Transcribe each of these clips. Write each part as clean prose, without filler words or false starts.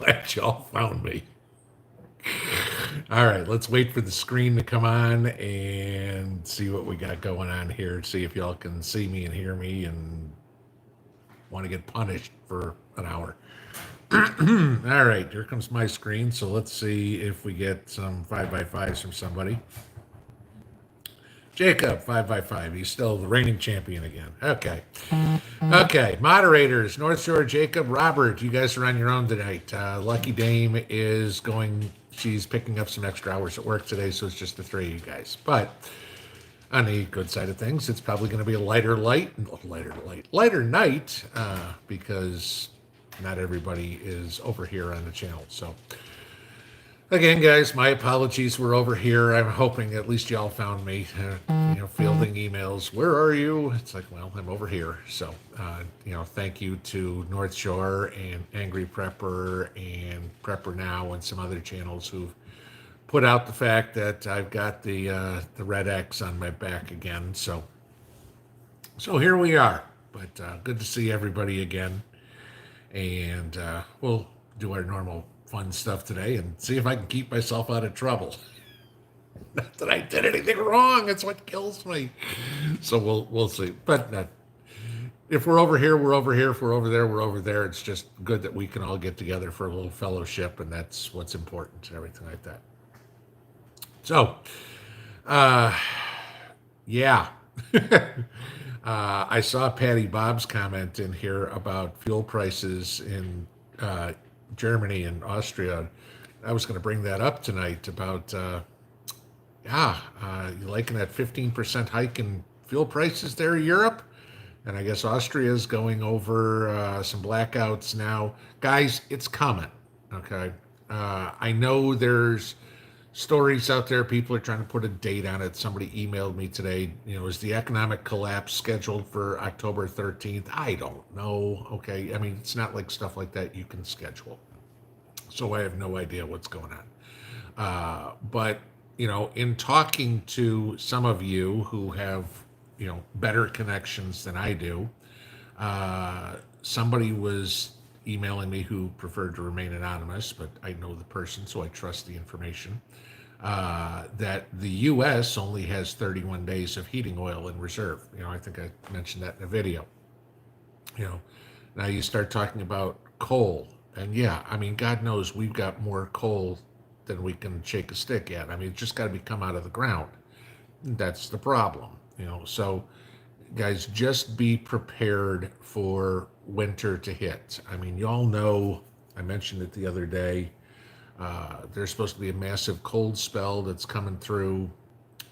glad y'all found me. All right, let's wait for the screen to come on and see what we got going on here. See if y'all can see me and hear me and want to get punished for an hour. All right, here comes my screen. So let's see if we get some 5x5s from somebody. Jacob, 5x5. He's still the reigning champion again. Okay. Okay. Moderators, North Shore, Jacob, Robert, you guys are on your own tonight. Lucky Dame is going, she's picking up some extra hours at work today, so it's just the three of you guys. But on the good side of things, it's probably going to be a lighter night, because not everybody is over here on the channel. So again, guys, my apologies. We're over here. I'm hoping at least y'all found me. Fielding emails. Where are you? It's like, well, I'm over here. So, thank you to North Shore and Angry Prepper and Prepper Now and some other channels who've put out the fact that I've got the red X on my back again. So here we are. But good to see everybody again. And we'll do our normal fun stuff today and see if I can keep myself out of trouble. Not that I did anything wrong. It's what kills me. So we'll see. But if we're over here, we're over here. If we're over there, we're over there. It's just good that we can all get together for a little fellowship, and that's what's important and everything like that. So, yeah. I saw Patty Bob's comment in here about fuel prices in Germany and Austria. I was going to bring that up tonight about, you liking that 15% hike in fuel prices there in Europe? And I guess Austria is going over some blackouts now. Guys, it's coming, okay? I know there's stories out there. People are trying to put a date on it. Somebody emailed me today, is the economic collapse scheduled for October 13th? I don't know, okay? I mean, it's not like stuff like that you can schedule. So I have no idea what's going on. But, in talking to some of you who have, better connections than I do, somebody was emailing me who preferred to remain anonymous, but I know the person, so I trust the information, that the U.S. only has 31 days of heating oil in reserve. I think I mentioned that in a video. Now you start talking about coal. And yeah, I mean, God knows we've got more coal than we can shake a stick at. I mean, it's just got to come out of the ground. That's the problem, So, guys, just be prepared for winter to hit. I mean, y'all know, I mentioned it the other day, there's supposed to be a massive cold spell that's coming through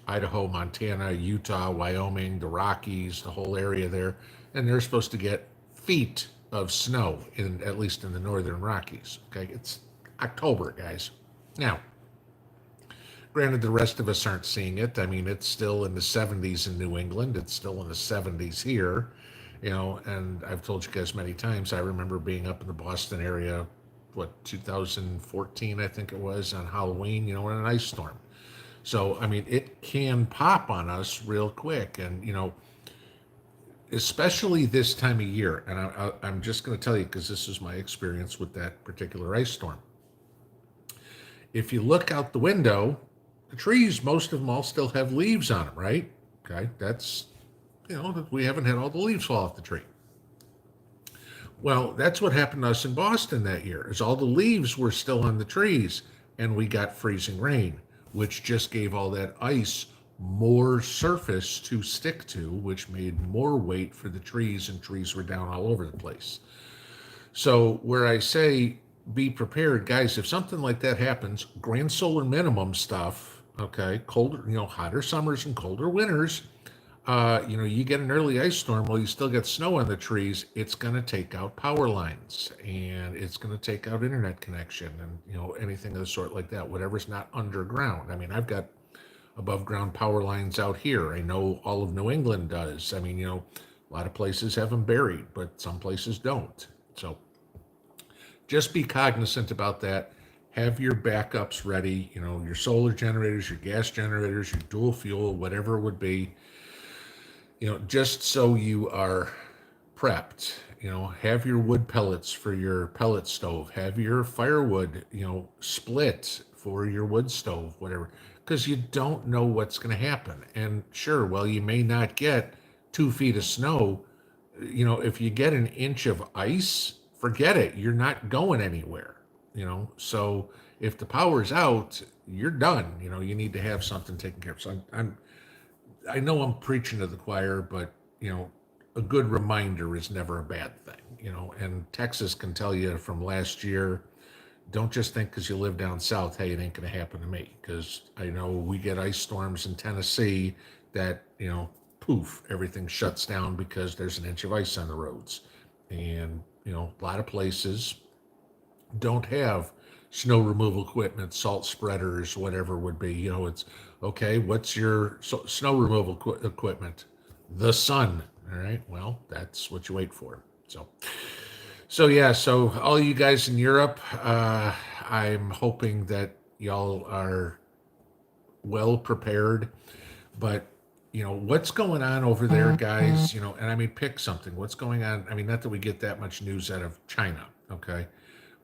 Idaho, Montana, Utah, Wyoming, the Rockies, the whole area there. And they're supposed to get feet of snow, at least in the northern Rockies. Okay, it's October, guys. Now, granted, the rest of us aren't seeing it. I mean, it's still in the 70s in New England. It's still in the 70s here, and I've told you guys many times, I remember being up in the Boston area, 2014, I think it was, on Halloween, in an ice storm. So, I mean, it can pop on us real quick. And, especially this time of year. And I'm just going to tell you, because this is my experience with that particular ice storm. If you look out the window, the trees, most of them all still have leaves on them, right? Okay, that's, we haven't had all the leaves fall off the tree. Well, that's what happened to us in Boston that year, is all the leaves were still on the trees, and we got freezing rain, which just gave all that ice more surface to stick to, which made more weight for the trees, and trees were down all over the place. So where I say be prepared, guys, if something like that happens, grand solar minimum stuff, okay, colder, hotter summers and colder winters, you get an early ice storm, well, you still get snow on the trees, it's going to take out power lines, and it's going to take out internet connection, and, anything of the sort like that, whatever's not underground. I mean, I've got above ground power lines out here. I know all of New England does. I mean, a lot of places have them buried, but some places don't. So just be cognizant about that. Have your backups ready, your solar generators, your gas generators, your dual fuel, whatever it would be, just so you are prepped. have your wood pellets for your pellet stove, have your firewood, split for your wood stove, whatever, because you don't know what's going to happen. And sure, well, you may not get 2 feet of snow. If you get an inch of ice, forget it. You're not going anywhere, So if the power's out, you're done. You need to have something taken care of. So I know I'm preaching to the choir, but a good reminder is never a bad thing. And Texas can tell you from last year, don't just think because you live down south, hey, it ain't going to happen to me. Because I know we get ice storms in Tennessee that, poof, everything shuts down because there's an inch of ice on the roads. And, a lot of places don't have snow removal equipment, salt spreaders, whatever it would be. It's okay. What's your snow removal equipment? The sun. All right. Well, that's what you wait for. So yeah. So all you guys in Europe, I'm hoping that y'all are well prepared. But what's going on over there, guys? And I mean, pick something. What's going on? I mean, not that we get that much news out of China, okay?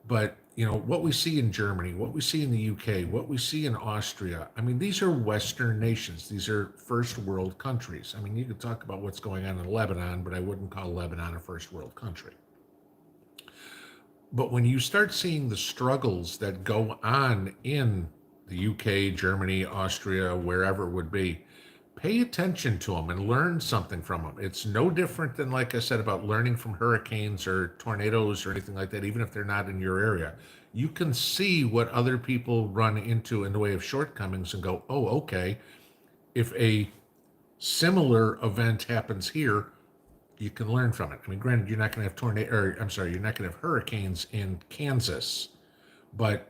But what we see in Germany, what we see in the UK, what we see in Austria. I mean, these are Western nations. These are first world countries. I mean, you could talk about what's going on in Lebanon, but I wouldn't call Lebanon a first world country. But when you start seeing the struggles that go on in the UK, Germany, Austria, wherever it would be, pay attention to them and learn something from them. It's no different than, like I said, about learning from hurricanes or tornadoes or anything like that, even if they're not in your area. You can see what other people run into in the way of shortcomings and go, oh, okay, if a similar event happens here, you can learn from it. I mean, granted, you're not going to have you're not going to have hurricanes in Kansas, but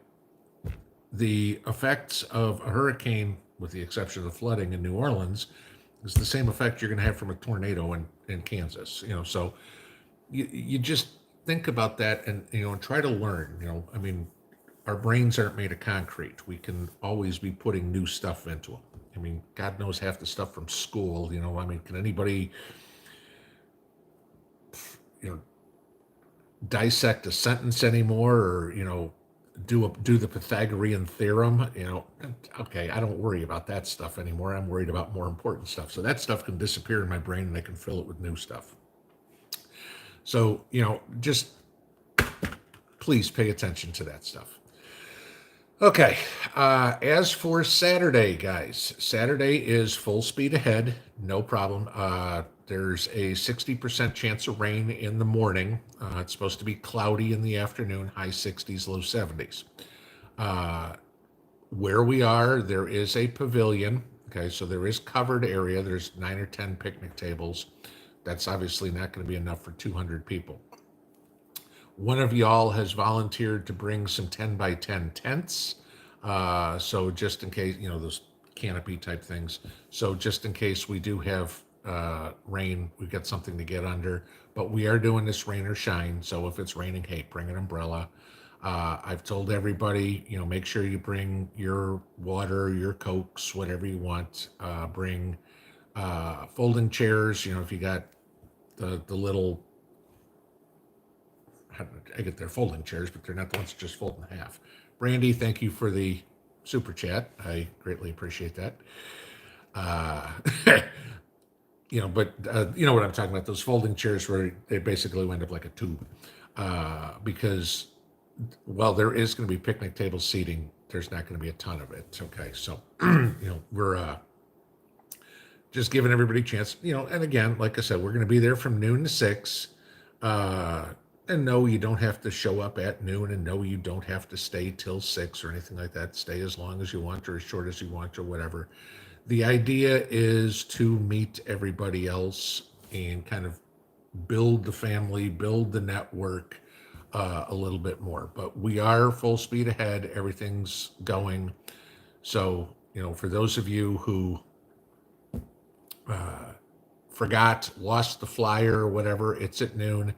the effects of a hurricane, with the exception of the flooding in New Orleans, is the same effect you're going to have from a tornado in Kansas. So you just think about that and and try to learn. I mean, our brains aren't made of concrete. We can always be putting new stuff into them. I mean, God knows half the stuff from school. I mean, can anybody dissect a sentence anymore, or do the Pythagorean theorem? Okay, I don't worry about that stuff anymore. I'm worried about more important stuff. So that stuff can disappear in my brain and I can fill it with new stuff. So just please pay attention to that stuff. Okay, as for Saturday, guys, Saturday is full speed ahead, no problem. There's a 60% chance of rain in the morning. It's supposed to be cloudy in the afternoon, high 60s, low 70s. Where we are, there is a pavilion. Okay, so there is covered area. There's 9 or 10 picnic tables. That's obviously not going to be enough for 200 people. One of y'all has volunteered to bring some 10 by 10 tents. So just in case, those canopy type things. So just in case we do have rain, we've got something to get under. But we are doing this rain or shine. So if it's raining, hey, bring an umbrella. I've told everybody, make sure you bring your water, your Cokes, whatever you want. Bring folding chairs. If you got the little, I get their folding chairs, but they're not the ones that just fold in half. Brandy, thank you for the super chat. I greatly appreciate that. But you know what I'm talking about, those folding chairs where they basically wind up like a tube. Because while there is going to be picnic table seating, there's not going to be a ton of it. Okay, so we're just giving everybody a chance. And again, like I said, we're going to be there from noon to 6. And no, you don't have to show up at noon, and no, you don't have to stay till 6 or anything like that. Stay as long as you want or as short as you want or whatever. The idea is to meet everybody else and kind of build the family, build the network a little bit more. But we are full speed ahead. Everything's going. So, for those of you who forgot, lost the flyer or whatever, it's at noon.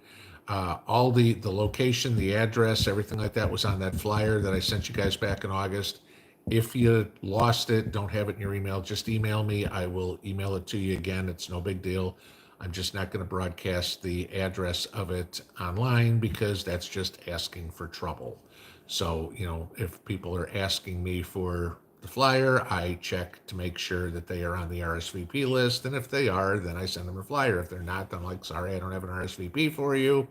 All the location, the address, everything like that was on that flyer that I sent you guys back in August. If you lost it, don't have it in your email, just email me. I will email it to you again. It's no big deal. I'm just not going to broadcast the address of it online because that's just asking for trouble. So, if people are asking me for the flyer, I check to make sure that they are on the RSVP list. And if they are, then I send them a flyer. If they're not, I'm like, sorry, I don't have an RSVP for you.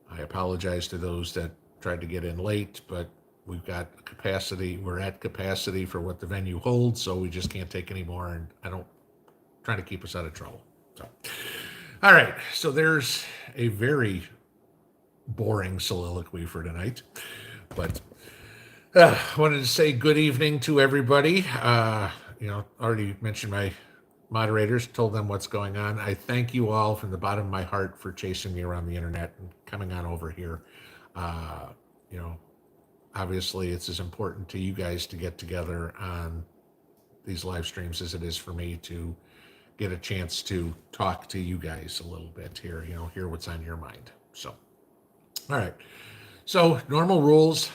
I apologize to those that tried to get in late, but we've got capacity. We're at capacity for what the venue holds, so we just can't take any more. And I don't try to keep us out of trouble. So, all right. So there's a very boring soliloquy for tonight, but wanted to say good evening to everybody. Already mentioned my moderators, told them what's going on. I thank you all from the bottom of my heart for chasing me around the internet and coming on over here. Obviously it's as important to you guys to get together on these live streams as it is for me to get a chance to talk to you guys a little bit here, hear what's on your mind. So, all right. So normal rules,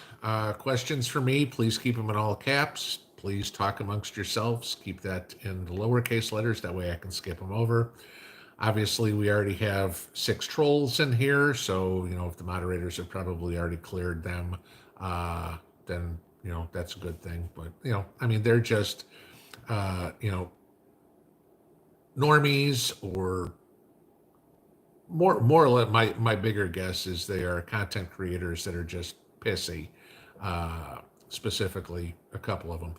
questions for me, please keep them in all caps. Please talk amongst yourselves. Keep that in the lowercase letters. That way I can skip them over. Obviously, we already have 6 trolls in here. So, if the moderators have probably already cleared them, then, that's a good thing. But, they're just, normies, or more or less, my bigger guess is they are content creators that are just pissy. Specifically a couple of them,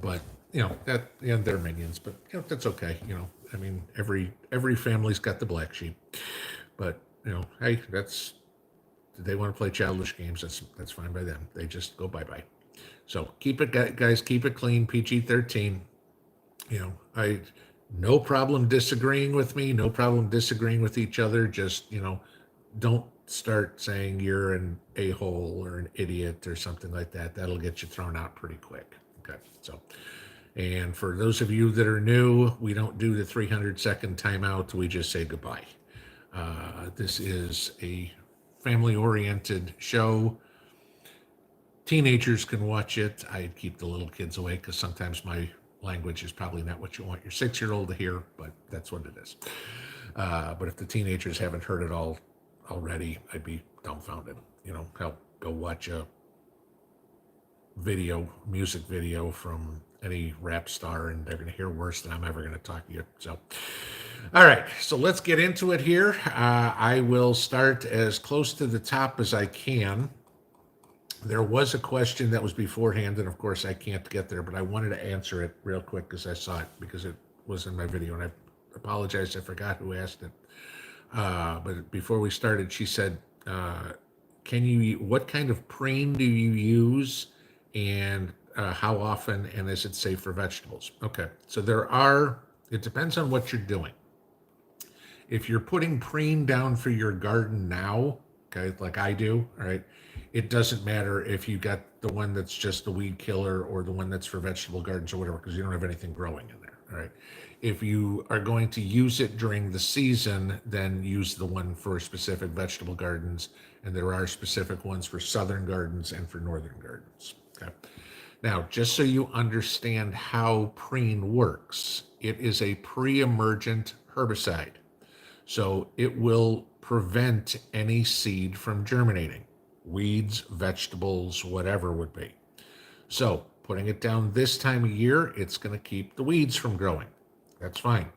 but that, and they're minions, but that's okay. Every family's got the black sheep, but hey, they want to play childish games, that's fine by them. They just go bye. So keep it, guys, keep it clean. PG-13. I no problem disagreeing with me, no problem disagreeing with each other. Just don't start saying you're an a-hole or an idiot or something like that. That'll get you thrown out pretty quick. Okay, so, and for those of you that are new, we don't do the 300-second timeout. We just say goodbye. This is a family-oriented show. Teenagers can watch it. I keep the little kids away because sometimes my language is probably not what you want your 6-year-old to hear, but that's what it is. But if the teenagers haven't heard it all already, I'd be dumbfounded. Go watch a music video from any rap star, and they're going to hear worse than I'm ever going to talk to you. So, all right, so let's get into it here. I will start as close to the top as I can. There was a question that was beforehand, and of course I can't get there, but I wanted to answer it real quick because I saw it, because it was in my video, and I apologize, I forgot who asked it. But before we started, she said, what kind of preen do you use, and how often, and is it safe for vegetables? Okay, so it depends on what you're doing. If you're putting preen down for your garden now, okay, like I do, all right, it doesn't matter if you got the one that's just the weed killer or the one that's for vegetable gardens or whatever, because you don't have anything growing in there, all right? If you are going to use it during the season, then use the one for specific vegetable gardens, and there are specific ones for southern gardens and for northern gardens, okay? Now, just so you understand how preen works, it is a pre-emergent herbicide. So it will prevent any seed from germinating. Weeds, vegetables, whatever would be. So putting it down this time of year, it's going to keep the weeds from growing. That's fine.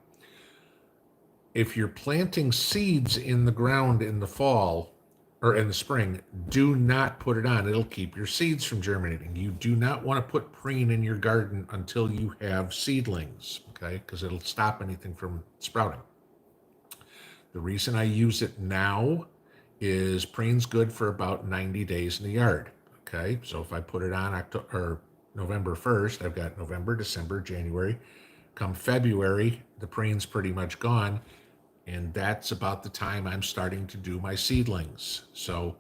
If you're planting seeds in the ground in the fall or in the spring, do not put it on. It'll keep your seeds from germinating. You do not want to put preen in your garden until you have seedlings, okay? Because it'll stop anything from sprouting. The reason I use it now is preen's good for about 90 days in the yard, okay? So if I put it on November 1st, I've got November, December, January. Come February, the preen's pretty much gone, and that's about the time I'm starting to do my seedlings. So,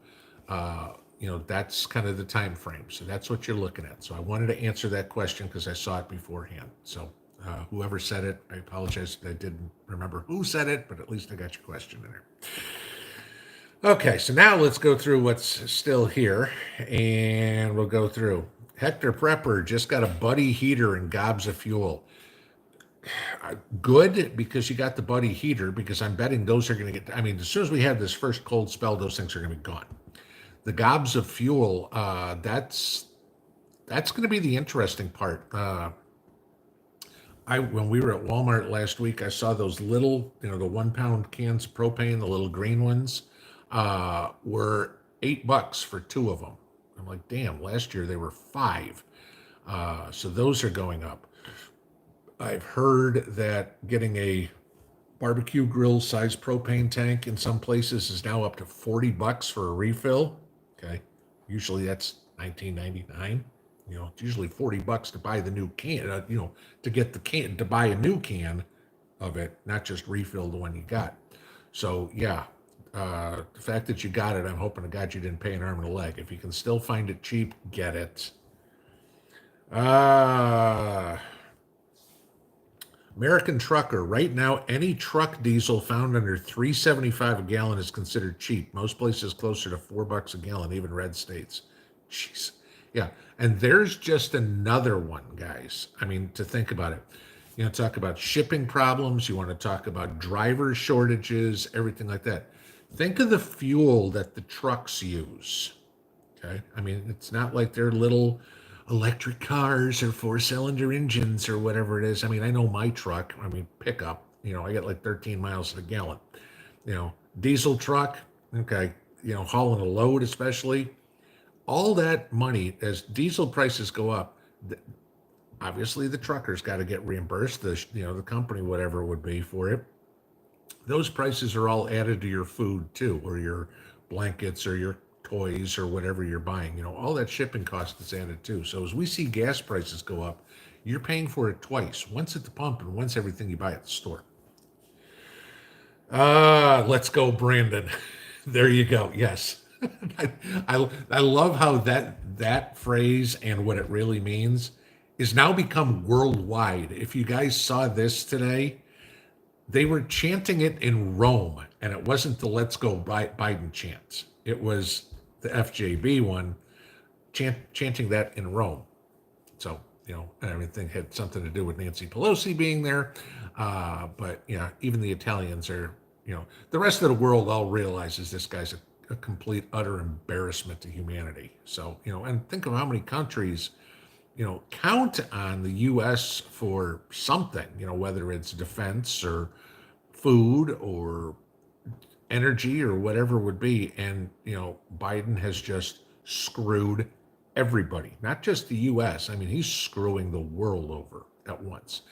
that's kind of the time frame. So that's what you're looking at. So I wanted to answer that question because I saw it beforehand. So whoever said it, I apologize that I didn't remember who said it, but at least I got your question in there. Okay, so now let's go through what's still here, and we'll go through. Hector Prepper just got a buddy heater and gobs of fuel. Good, because you got the buddy heater, because I'm betting those are going to get, I mean, as soon as we have this first cold spell, those things are going to be gone. The gobs of fuel, that's going to be the interesting part. When we were at Walmart last week, I saw those little, the 1 pound cans of propane, the little green ones, were $8 for two of them. I'm like, damn, last year they were five. So those are going up. I've heard that getting a barbecue grill size propane tank in some places is now up to $40 for a refill. Okay. Usually that's $19.99. It's usually $40 to buy the new can, to get the can, to buy a new can of it, not just refill the one you got. So yeah, the fact that you got it, I'm hoping to God you didn't pay an arm and a leg. If you can still find it cheap, get it. American trucker. Right now, any truck diesel found under $3.75 a gallon is considered cheap. Most places closer to $4 a gallon, even red states. Jeez. Yeah. And there's just another one, guys. I mean, to think about it. Talk about shipping problems. You want to talk about driver shortages, everything like that. Think of the fuel that the trucks use. Okay. I mean, it's not like they're little electric cars or four-cylinder engines or whatever it is. I mean, I know my truck, pickup, I get like 13 miles a gallon. Diesel truck, okay, hauling a load especially. All that money, as diesel prices go up, obviously the truckers got to get reimbursed, the company, whatever it would be for it. Those prices are all added to your food too, or your blankets or your toys or whatever you're buying. All that shipping cost is added too. So as we see gas prices go up, you're paying for it twice, once at the pump and once everything you buy at the store. Let's go, Brandon. There you go. Yes. I love how that phrase and what it really means is now become worldwide. If you guys saw this today, they were chanting it in Rome, and it wasn't the "Let's Go Biden" chant. It was the FJB one chanting that in Rome. So, everything had something to do with Nancy Pelosi being there. But, even the Italians are, the rest of the world all realizes this guy's a complete, utter embarrassment to humanity. So, and think of how many countries, count on the U.S. for something, whether it's defense or food or energy or whatever it would be. And, Biden has just screwed everybody, not just the U.S. I mean, he's screwing the world over at once.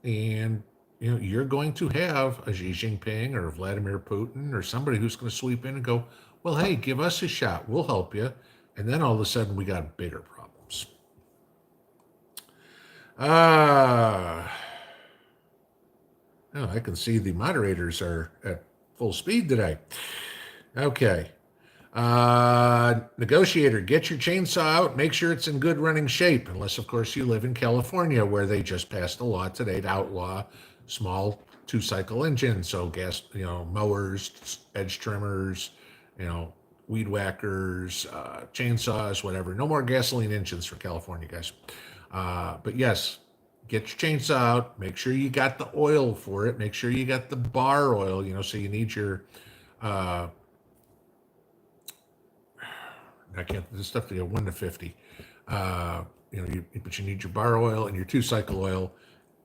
And, you're going to have a Xi Jinping or Vladimir Putin or somebody who's going to sweep in and go, well, hey, give us a shot. We'll help you. And then all of a sudden we got bigger problems. I can see the moderators are at full speed today. Okay. Negotiator, get your chainsaw out. Make sure it's in good running shape. Unless, of course, you live in California, where they just passed a law today to outlaw small 2-cycle engines. So gas, mowers, edge trimmers, weed whackers, chainsaws, whatever. No more gasoline engines for California, guys. But yes, get your chainsaw out. Make sure you got the oil for it. Make sure you got the bar oil, so you need your, this stuff to go 1 to 50. But you need your bar oil and your 2-cycle oil.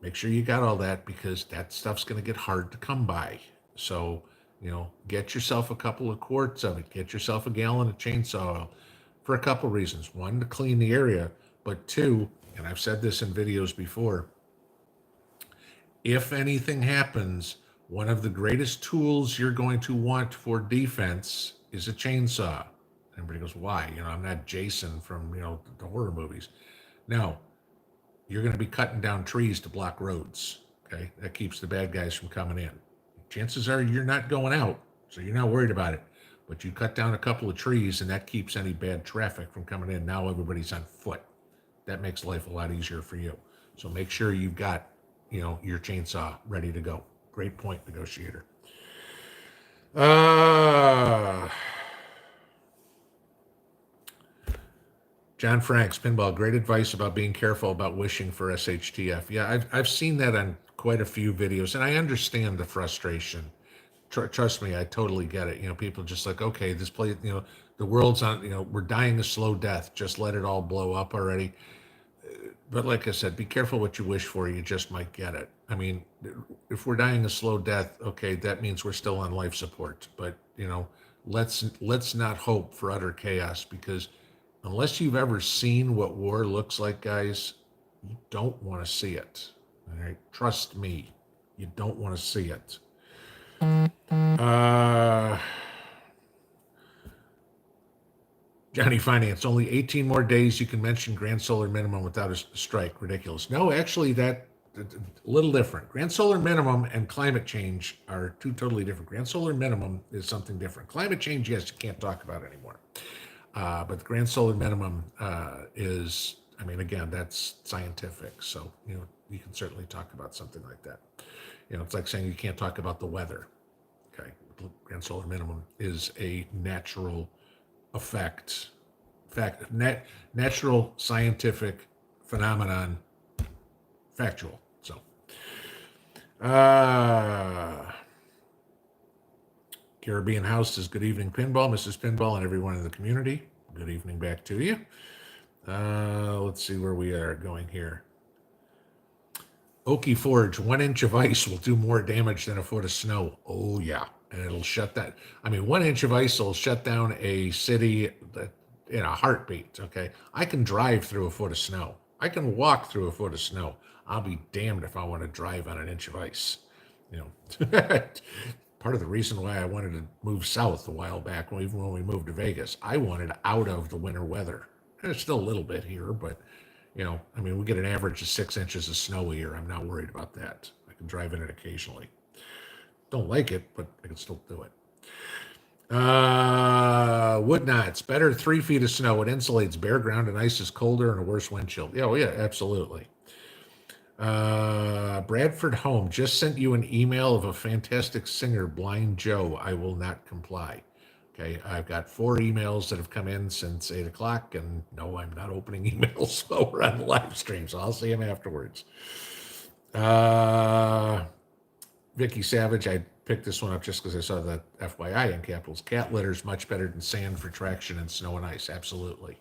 Make sure you got all that, because that stuff's going to get hard to come by. So, get yourself a couple of quarts of it. Get yourself a gallon of chainsaw oil for a couple of reasons. One, to clean the area, but two, and I've said this in videos before, if anything happens, one of the greatest tools you're going to want for defense is a chainsaw. Everybody goes, why? I'm not Jason from, the horror movies. No, you're going to be cutting down trees to block roads. Okay. That keeps the bad guys from coming in. Chances are you're not going out, so you're not worried about it. But you cut down a couple of trees, and that keeps any bad traffic from coming in. Now everybody's on foot. That makes life a lot easier for you. So make sure you've got, your chainsaw ready to go. Great point, negotiator. John Franks, Pinball, great advice about being careful about wishing for SHTF. Yeah, I've seen that on quite a few videos, and I understand the frustration. Trust me, I totally get it. People just like, okay, this place, the world's on, we're dying a slow death. Just let it all blow up already. But like I said, be careful what you wish for. You just might get it. I mean, if we're dying a slow death, okay, that means we're still on life support. But let's not hope for utter chaos, because unless you've ever seen what war looks like, guys, you don't want to see it. All right, trust me, you don't want to see it. Johnny Finance, only 18 more days you can mention Grand Solar Minimum without a strike. Ridiculous. No, actually, that a little different. Grand Solar Minimum and climate change are two totally different. Grand Solar Minimum is something different. Climate change, yes, you can't talk about anymore. But the Grand Solar Minimum is, I mean, again, that's scientific. So, you can certainly talk about something like that. It's like saying you can't talk about the weather. Okay. Grand Solar Minimum is a natural natural scientific phenomenon, factual. So, Caribbean House says, good evening, Pinball, Mrs. Pinball, and everyone in the community. Good evening back to you. Let's see where we are going here. Okie Forge, 1 inch of ice will do more damage than a foot of snow. Oh, yeah. And it'll shut that. I mean, 1 inch of ice will shut down a city in a heartbeat. Okay. I can drive through a foot of snow. I can walk through a foot of snow. I'll be damned if I want to drive on an inch of ice. Part of the reason why I wanted to move south a while back, even when we moved to Vegas, I wanted out of the winter weather. There's still a little bit here, but I mean, we get an average of 6 inches of snow a year. I'm not worried about that. I can drive in it occasionally. Don't like it, but I can still do it. Wood knots, better 3 feet of snow. It insulates bare ground, and ice is colder and a worse wind chill. Yeah, oh yeah, absolutely. Bradford Home just sent you an email of a fantastic singer, Blind Joe. I will not comply. Okay, I've got 4 emails that have come in since 8 o'clock, and no, I'm not opening emails while we're on the live stream, so I'll see them afterwards. Vicky Savage, I picked this one up just because I saw the FYI in capitals. Cat litter is much better than sand for traction in snow and ice. Absolutely.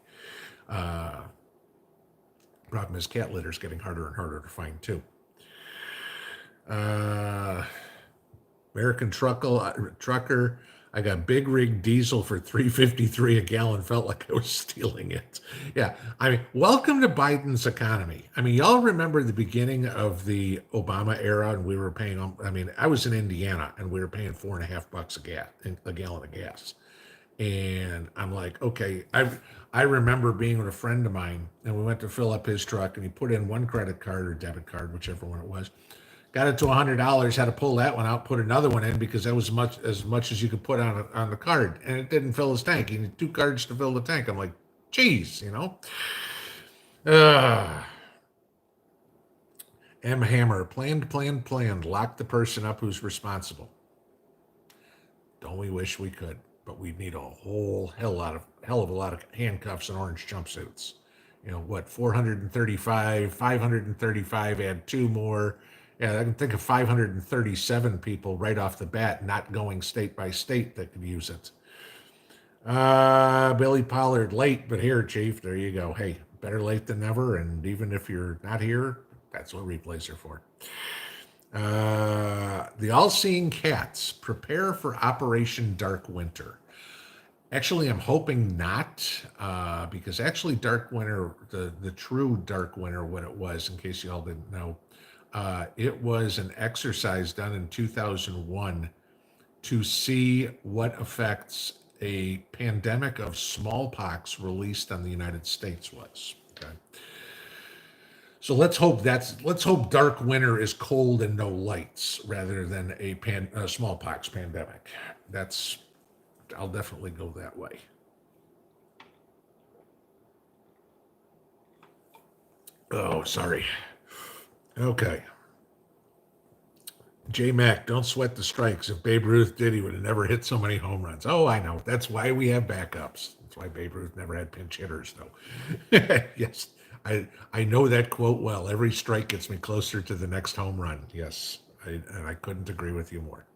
Problem is, cat litter is getting harder and harder to find, too. American Trucker, I got big rig diesel for $3.53 a gallon. Felt like I was stealing it. Yeah, I mean, welcome to Biden's economy. I mean, y'all remember the beginning of the Obama era, and we were paying. I mean, I was in Indiana, and we were paying $4.50 a gallon of gas. And I'm like, okay, I remember being with a friend of mine, and we went to fill up his truck, and he put in one credit card or debit card, whichever one it was. Got it to $100, had to pull that one out, put another one in, because that was as much as you could put on the card, and it didn't fill his tank. He needed 2 cards to fill the tank. I'm like, geez, M. Hammer, planned. Lock the person up who's responsible. Don't we wish we could? But we'd need a hell of a lot of handcuffs and orange jumpsuits. 435, 535, add 2 more. Yeah, I can think of 537 people right off the bat, not going state by state, that could use it. Billy Pollard, late, but here, Chief. There you go. Hey, better late than never. And even if you're not here, that's what replays are for. The All-Seeing Cats, prepare for Operation Dark Winter. Actually, I'm hoping not, because actually Dark Winter, the true Dark Winter, what it was, in case you all didn't know, it was an exercise done in 2001 to see what effects a pandemic of smallpox released on the United States was. Okay. So let's hope Dark Winter is cold and no lights rather than a smallpox pandemic. I'll definitely go that way. Oh, sorry. Okay. J Mac, don't sweat the strikes. If Babe Ruth did, he would have never hit so many home runs. Oh, I know. That's why we have backups. That's why Babe Ruth never had pinch hitters, though. Yes, I know that quote well. Every strike gets me closer to the next home run. Yes, and I couldn't agree with you more.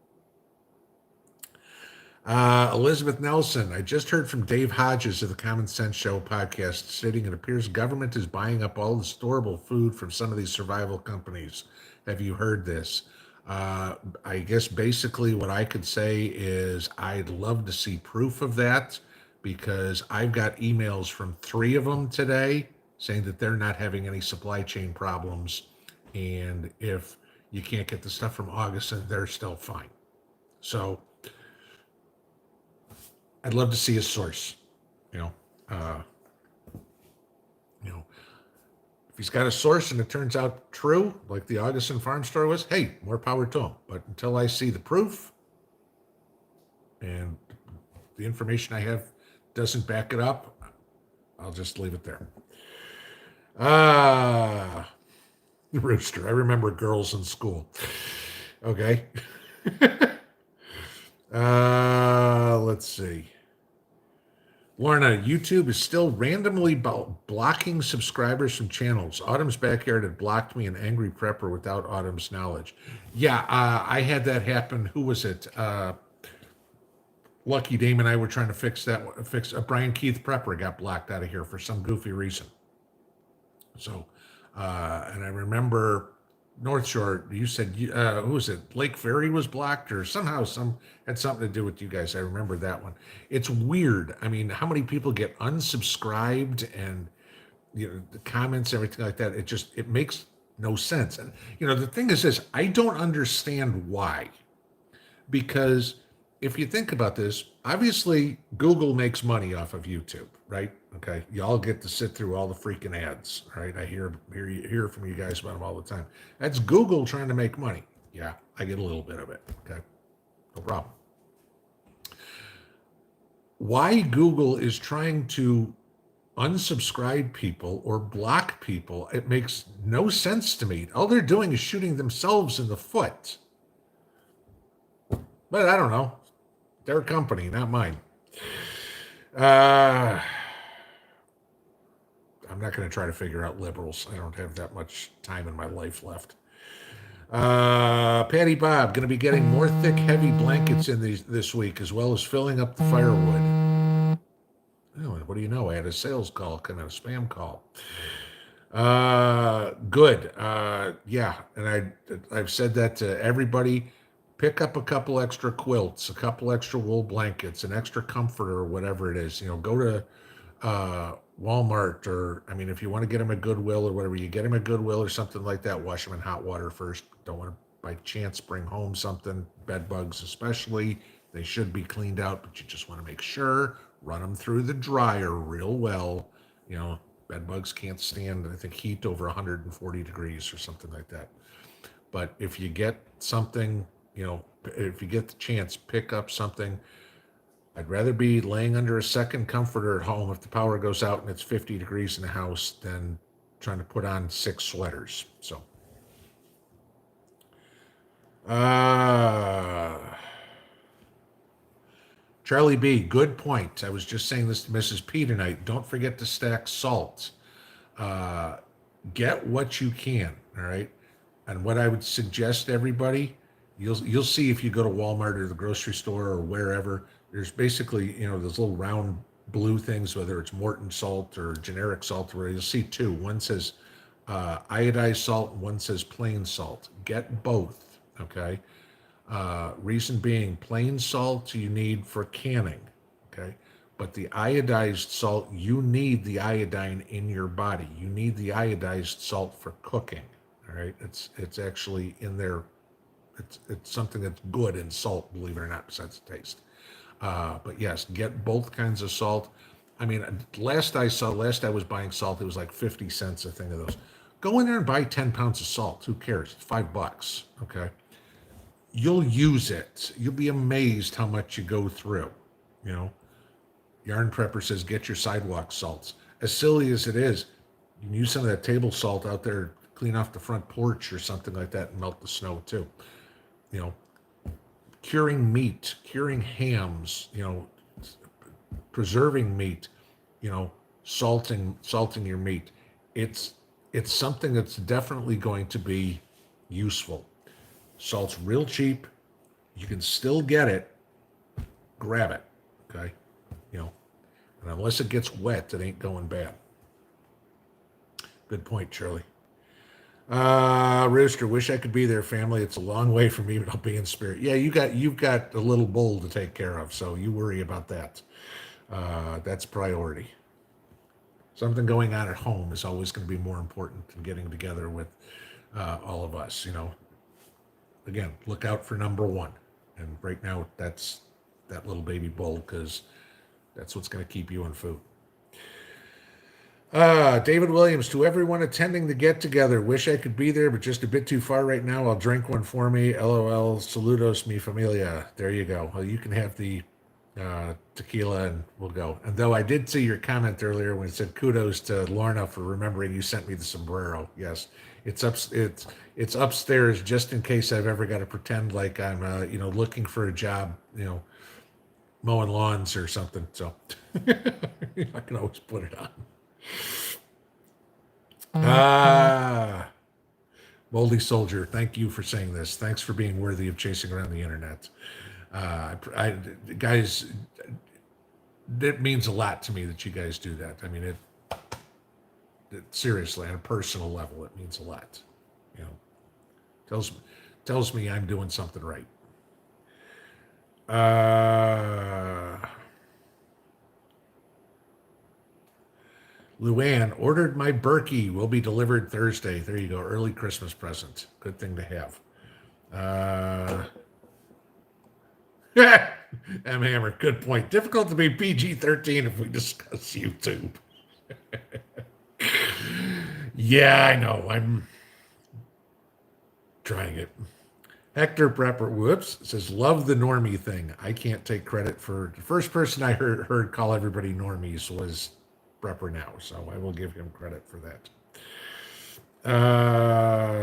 Elizabeth Nelson, I just heard from Dave Hodges of the Common Sense Show podcast stating it appears government is buying up all the storable food from some of these survival companies. Have you heard this? I guess basically what I could say is I'd love to see proof of that because I've got emails from 3 of them today saying that they're not having any supply chain problems. And if you can't get the stuff from August, and they're still fine. So I'd love to see a source, you know, uh, you know, if he's got a source and it turns out true, like the Augustin Farm Store was, hey, more power to him. But until I see the proof and the information I have doesn't back it up, I'll just leave it there. Rooster. I remember girls in school. Okay. Let's see. Lorna, YouTube is still randomly blocking subscribers from channels. Autumn's Backyard had blocked me, an angry prepper without Autumn's knowledge. Yeah, I had that happen. Who was it? Lucky Dame and I were trying to fix that. Brian Keith Prepper got blocked out of here for some goofy reason. So, and I remember North Shore, you said, who was it? Lake Ferry was blocked or somehow had something to do with you guys. I remember that one. It's weird. I mean, how many people get unsubscribed and, the comments, everything like that. It makes no sense. And, the thing is this, I don't understand why, because if you think about this, obviously Google makes money off of YouTube, right? Okay, y'all get to sit through all the freaking ads, right? I hear from you guys about them all the time. That's Google trying to make money. Yeah, I get a little bit of it. Okay, no problem. Why Google is trying to unsubscribe people or block people, it makes no sense to me. All they're doing is shooting themselves in the foot. But I don't know. Their company, not mine. I'm not going to try to figure out liberals. I don't have that much time in my life left. Patty Bob, going to be getting more thick, heavy blankets in this week, as well as filling up the firewood. Oh, what do you know? I had a sales call, kind of a spam call. Good. Yeah, and I've said that to everybody. Pick up a couple extra quilts, a couple extra wool blankets, an extra comforter, or whatever it is. Go to Walmart, or if you want to get them at Goodwill or whatever, you get them at Goodwill or something like that. Wash them in hot water first. Don't want to by chance bring home something, bed bugs especially. They should be cleaned out, but you just want to make sure. Run them through the dryer real well. Bed bugs can't stand, I think, heat over 140 degrees or something like that. But if you get something, if you get the chance, pick up something. I'd rather be laying under a second comforter at home if the power goes out and it's 50 degrees in the house than trying to put on 6 sweaters. So, Charlie B, good point. I was just saying this to Mrs. P tonight. Don't forget to stack salt. Get what you can, all right? And what I would suggest everybody, you'll see if you go to Walmart or the grocery store or wherever, there's basically, those little round blue things, whether it's Morton salt or generic salt, where you'll see 2. One says iodized salt, and one says plain salt. Get both, okay? Reason being, plain salt you need for canning, okay? But the iodized salt, you need the iodine in your body. You need the iodized salt for cooking, all right? It's actually in there. It's something that's good in salt, believe it or not, besides the taste. But yes, get both kinds of salt. Last I was buying salt, it was like 50 cents a thing of those. Go in there and buy 10 pounds of salt. Who cares? It's $5, okay? You'll use it. You'll be amazed how much you go through, Yarn Prepper says, get your sidewalk salts. As silly as it is, you can use some of that table salt out there, clean off the front porch or something like that and melt the snow too. Curing meat, curing hams, preserving meat, salting your meat. It's something that's definitely going to be useful. Salt's real cheap. You can still get it. Grab it. Okay. And unless it gets wet, it ain't going bad. Good point, Shirley. Rooster, wish I could be there, family. It's a long way from me, but I'll be in spirit. Yeah, you've got a little bowl to take care of, so you worry about that. That's priority. Something going on at home is always going to be more important than getting together with all of us. Again, look out for number one. And right now, that's that little baby bowl, because that's what's going to keep you in food. David Williams, to everyone attending the get-together, wish I could be there, but just a bit too far right now. I'll drink one for me. LOL, saludos, mi familia. There you go. Well, you can have the tequila and we'll go. And though I did see your comment earlier when it said kudos to Lorna for remembering you sent me the sombrero. Yes, it's upstairs just in case I've ever got to pretend like I'm looking for a job, mowing lawns or something. So I can always put it on. Moldy Soldier, thank you for saying this. Thanks for being worthy of chasing around the internet. Guys, it means a lot to me that you guys do that. I mean, it seriously, on a personal level, it means a lot. Tells me I'm doing something right. Luann, ordered my Berkey. Will be delivered Thursday. There you go. Early Christmas present. Good thing to have. M. Hammer, good point. Difficult to be PG-13 if we discuss YouTube. Yeah, I know. I'm trying it. Hector Prepper, whoops, says, love the normie thing. I can't take credit for the first person I heard call everybody normies was Prepper Now, so I will give him credit for that.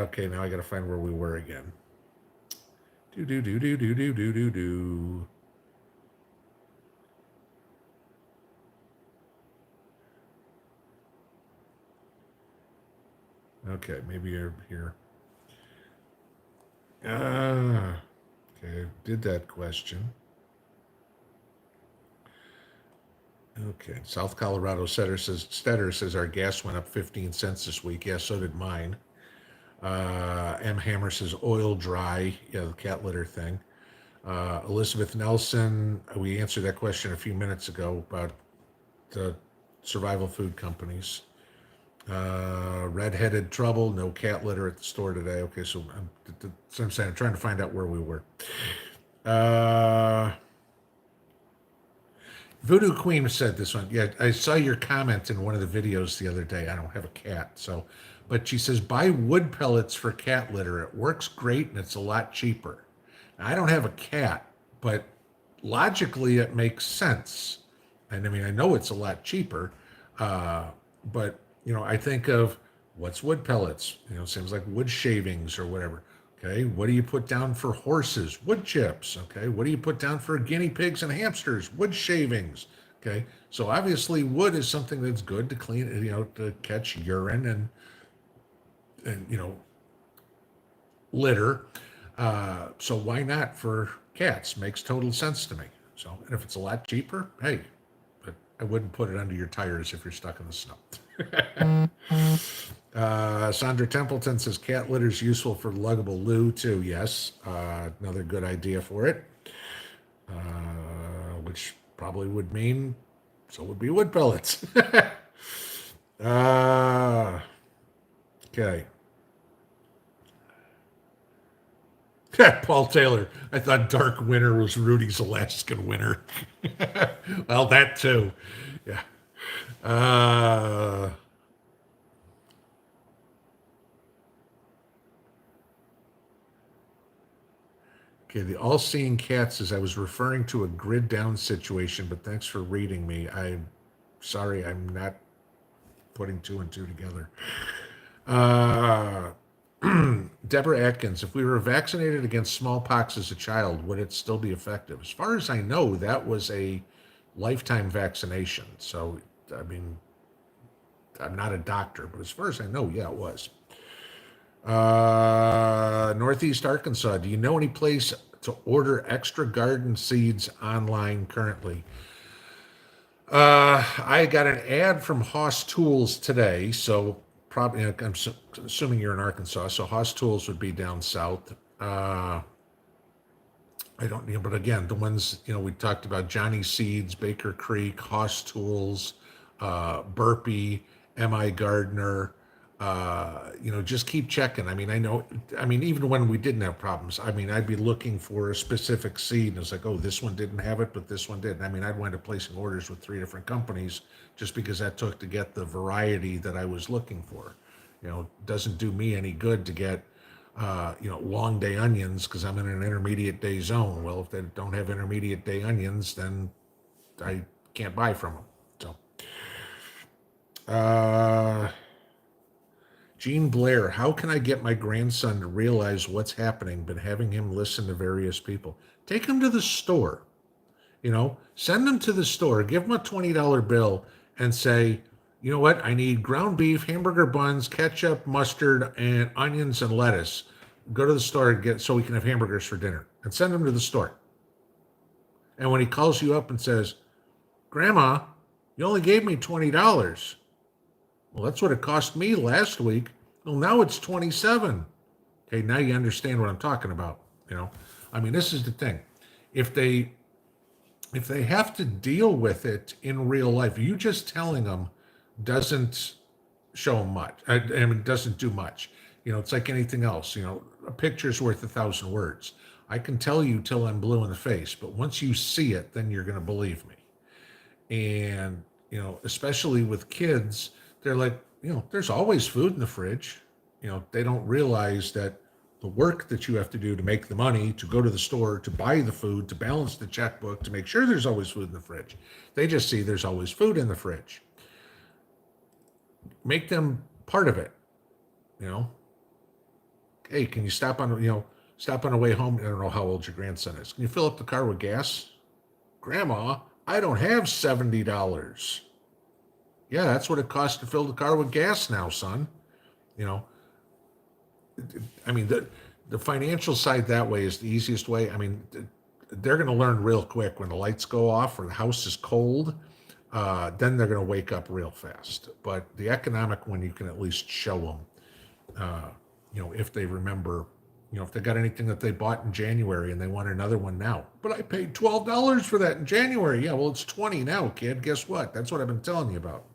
Okay, now I got to find where we were again. Do. Okay, maybe you're here. Okay, did that question. Okay, South Colorado Stetter says our gas went up 15 cents this week. Yeah, so did mine. M. Hammer says oil dry. Yeah, the cat litter thing. Elizabeth Nelson, we answered that question a few minutes ago about the survival food companies. Redheaded trouble, no cat litter at the store today. Okay, so I'm saying I'm trying to find out where we were. Voodoo Queen said this one. Yeah, I saw your comment in one of the videos the other day. I don't have a cat, but she says buy wood pellets for cat litter. It works great and it's a lot cheaper. Now, I don't have a cat, but logically it makes sense. And I mean, I know it's a lot cheaper, but I think of what's wood pellets. Seems like wood shavings or whatever. Okay, what do you put down for horses? Wood chips. Okay, what do you put down for guinea pigs and hamsters? Wood shavings. Okay, so obviously wood is something that's good to clean, to catch urine and litter. So why not for cats? Makes total sense to me. So, and if it's a lot cheaper, hey, but I wouldn't put it under your tires if you're stuck in the snow. Sandra Templeton says cat litter is useful for luggable loo too. Yes, another good idea for it, which probably would mean so would be wood pellets. Okay. Paul Taylor, I thought Dark Winter was Rudy's Alaskan Winter. Well, that too. Yeah. Okay, the all-seeing cat says I was referring to a grid down situation, but thanks for reading me. I'm sorry, I'm not putting two and two together. Deborah Atkins, if we were vaccinated against smallpox as a child, would it still be effective? As far as I know, that was a lifetime vaccination. So, I mean, I'm not a doctor, but as far as I know, yeah, it was. Northeast Arkansas. Do you know any place to order extra garden seeds online currently? I got an ad from Haas Tools today, so probably I'm assuming you're in Arkansas, so Haas Tools would be down south. I don't, but again, the ones we talked about: Johnny Seeds, Baker Creek, Haas Tools, Burpee, M.I. Gardner. Just keep checking. I mean, even when we didn't have problems, I mean, I'd be looking for a specific seed, and it's like, oh, this one didn't have it, but this one did. I mean, I'd wind up placing orders with 3 different companies just because that took to get the variety that I was looking for. It doesn't do me any good to get, long day onions because I'm in an intermediate day zone. Well, if they don't have intermediate day onions, then I can't buy from them. So, Gene Blair, how can I get my grandson to realize what's happening? Been having him listen to various people. Take him to the store. Send him to the store. Give him a $20 bill and say, you know what? I need ground beef, hamburger buns, ketchup, mustard, and onions and lettuce. Go to the store and so we can have hamburgers for dinner. And send him to the store. And when he calls you up and says, Grandma, you only gave me $20. Well, that's what it cost me last week. Well, now it's 27. Okay, now you understand what I'm talking about. I mean, this is the thing. If they have to deal with it in real life, you just telling them doesn't show them much. I mean, it doesn't do much. It's like anything else. A picture's worth 1,000 words. I can tell you till I'm blue in the face, but once you see it, then you're going to believe me. And, especially with kids, they're like, there's always food in the fridge. They don't realize that the work that you have to do to make the money, to go to the store, to buy the food, to balance the checkbook, to make sure there's always food in the fridge. They just see there's always food in the fridge. Make them part of it. Hey, can you stop on the way home? I don't know how old your grandson is. Can you fill up the car with gas? Grandma, I don't have $70. Yeah, that's what it costs to fill the car with gas now, son. I mean, the financial side that way is the easiest way. I mean, they're going to learn real quick when the lights go off or the house is cold. Then they're going to wake up real fast. But the economic one, you can at least show them, if they remember, if they got anything that they bought in January and they want another one now. But I paid $12 for that in January. Yeah, well, it's $20 now, kid. Guess what? That's what I've been telling you about.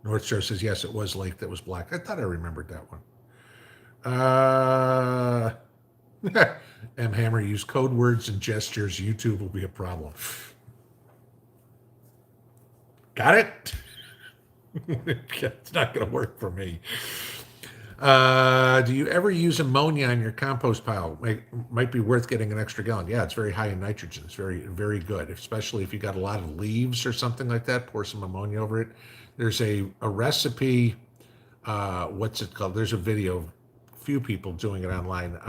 North Shore says, yes, it was Lake that was black. I thought I remembered that one. M. Hammer, use code words and gestures. YouTube will be a problem. Got it? It's not going to work for me. Do you ever use ammonia on your compost pile? Might be worth getting an extra gallon. Yeah, it's very high in nitrogen. It's very, very good, especially if you got a lot of leaves or something like that. Pour some ammonia over it. There's a recipe. What's it called? There's a video. Few people doing it online.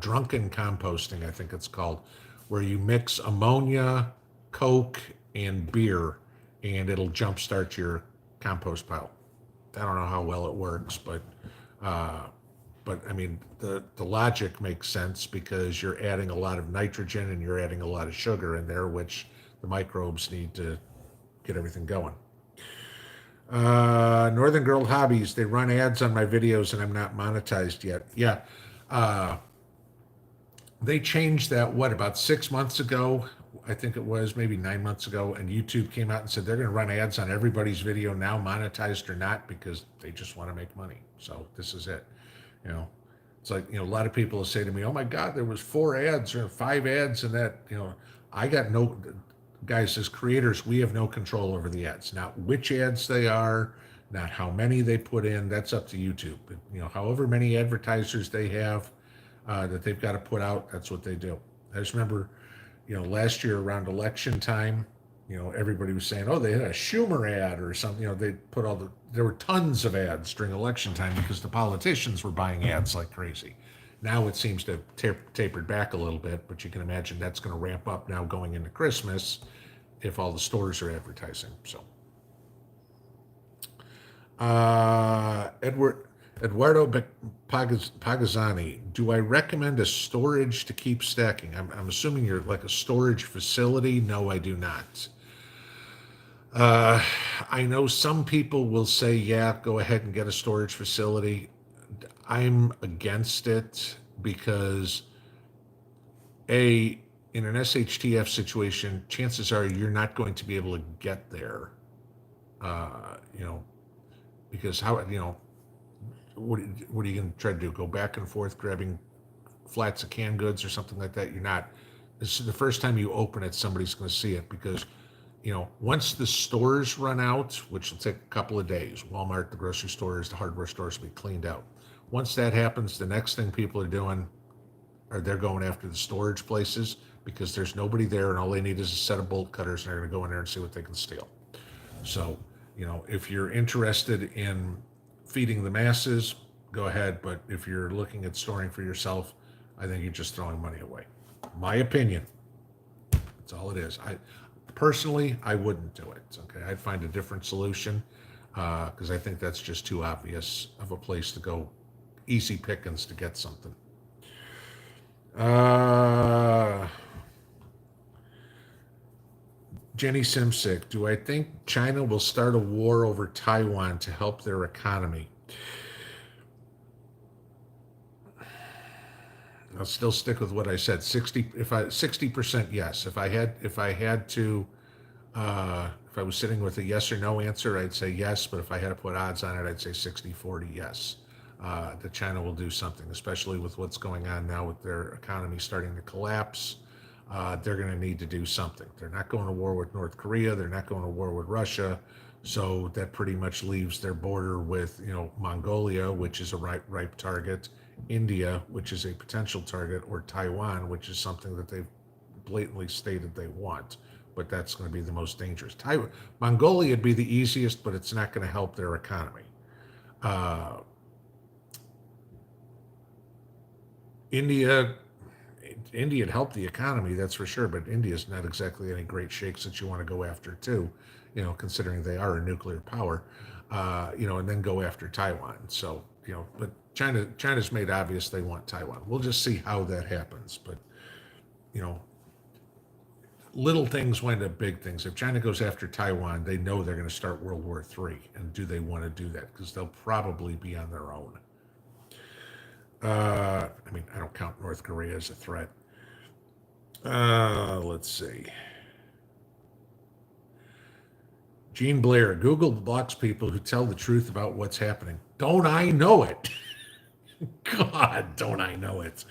Drunken composting, I think it's called, where you mix ammonia, Coke, and beer, and it'll jumpstart your compost pile. I don't know how well it works, but I mean, the logic makes sense because you're adding a lot of nitrogen and you're adding a lot of sugar in there, which the microbes need to get everything going. Northern Girl Hobbies, they run ads on my videos and I'm not monetized yet. Yeah. They changed that, about 6 months ago? I think it was maybe 9 months ago, and YouTube came out and said they're going to run ads on everybody's video now, monetized or not, because they just want to make money. So this is it. It's like, a lot of people will say to me, oh my God, there was 4 ads or 5 ads and that, I got no, guys, as creators, we have no control over the ads, not which ads they are, not how many they put in. That's up to YouTube. But, however many advertisers they have that they've got to put out, that's what they do. I just remember, last year around election time, everybody was saying, oh, they had a Schumer ad or something. They put there were tons of ads during election time because the politicians were buying ads like crazy. Now it seems to have tapered back a little bit, but you can imagine that's going to ramp up now going into Christmas if all the stores are advertising. So, Eduardo Pagazzani, do I recommend a storage to keep stacking? I'm assuming you're like a storage facility. No, I do not. I know some people will say, yeah, go ahead and get a storage facility. I'm against it because, in an SHTF situation, chances are you're not going to be able to get there. Because what are you going to try to do? Go back and forth grabbing flats of canned goods or something like that? You're not. This is the first time you open it, somebody's going to see it because once the stores run out, which will take a couple of days, Walmart, the grocery stores, the hardware stores will be cleaned out. Once that happens, the next thing people are doing they're going after the storage places because there's nobody there and all they need is a set of bolt cutters and they're going to go in there and see what they can steal. So, if you're interested in feeding the masses, go ahead. But if you're looking at storing for yourself, I think you're just throwing money away. My opinion. That's all it is. Personally, I wouldn't do it. Okay, I'd find a different solution because I think that's just too obvious of a place to go, easy pickings to get something. Jenny Simsick, do I think China will start a war over Taiwan to help their economy? I'll still stick with what I said. 60%, yes. If I was sitting with a yes or no answer, I'd say yes. But if I had to put odds on it, I'd say 60-40 yes. That China will do something, especially with what's going on now with their economy starting to collapse. They're going to need to do something. They're not going to war with North Korea. They're not going to war with Russia. So that pretty much leaves their border with, Mongolia, which is a ripe target, India, which is a potential target, or Taiwan, which is something that they've blatantly stated they want. But that's going to be the most dangerous. Mongolia would be the easiest, but it's not going to help their economy. India would help the economy, that's for sure, but India's not exactly any great shakes that you want to go after too, considering they are a nuclear power, and then go after Taiwan. So, but China's made obvious they want Taiwan. We'll just see how that happens. But, little things wind up big things. If China goes after Taiwan, they know they're going to start World War III. And do they want to do that? Because they'll probably be on their own. I don't count North Korea as a threat. Let's see. Gene Blair, Google blocks people who tell the truth about what's happening. Don't I know it? God, don't I know it?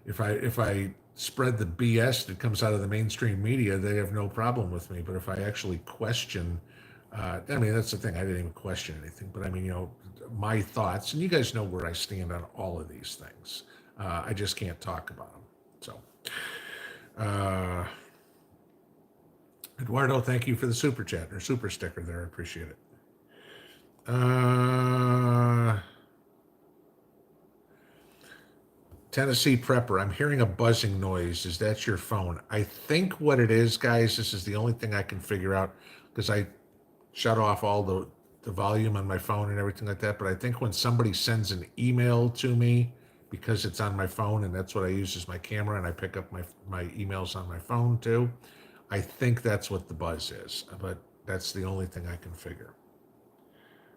If I spread the BS that comes out of the mainstream media, they have no problem with me. But if I actually question, that's the thing. I didn't even question anything. But my thoughts, and you guys know where I stand on all of these things. I just can't talk about them. So, Eduardo, thank you for the super chat or super sticker there. I appreciate it. Tennessee Prepper, I'm hearing a buzzing noise. Is that your phone? I think what it is, guys, this is the only thing I can figure out because I shut off all the volume on my phone and everything like that. But I think when somebody sends an email to me, because it's on my phone and that's what I use as my camera and I pick up my emails on my phone too, I think that's what the buzz is. But that's the only thing I can figure.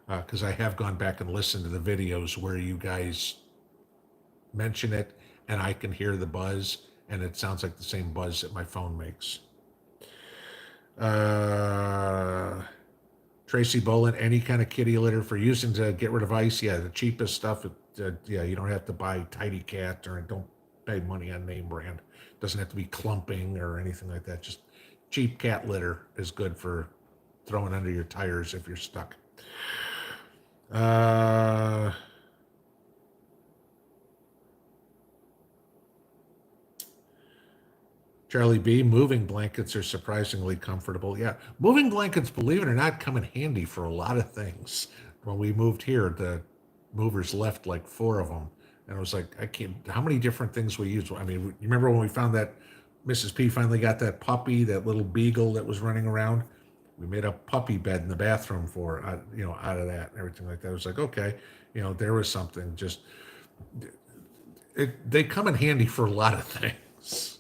Because I have gone back and listened to the videos where you guys mention it and I can hear the buzz and it sounds like the same buzz that my phone makes. Tracy Bolin, any kind of kitty litter for using to get rid of ice? Yeah, the cheapest stuff. You don't have to buy Tidy Cat or don't pay money on name brand. It doesn't have to be clumping or anything like that. Just cheap cat litter is good for throwing under your tires if you're stuck. Charlie B, moving blankets are surprisingly comfortable. Yeah, moving blankets, believe it or not, come in handy for a lot of things. When we moved here, the movers left like 4 of them. And it was like, I can't, how many different things we use? I mean, you remember when we found that Mrs. P finally got that puppy, that little beagle that was running around? We made a puppy bed in the bathroom for, out of that and everything like that. It was like, okay, there was something just, they come in handy for a lot of things.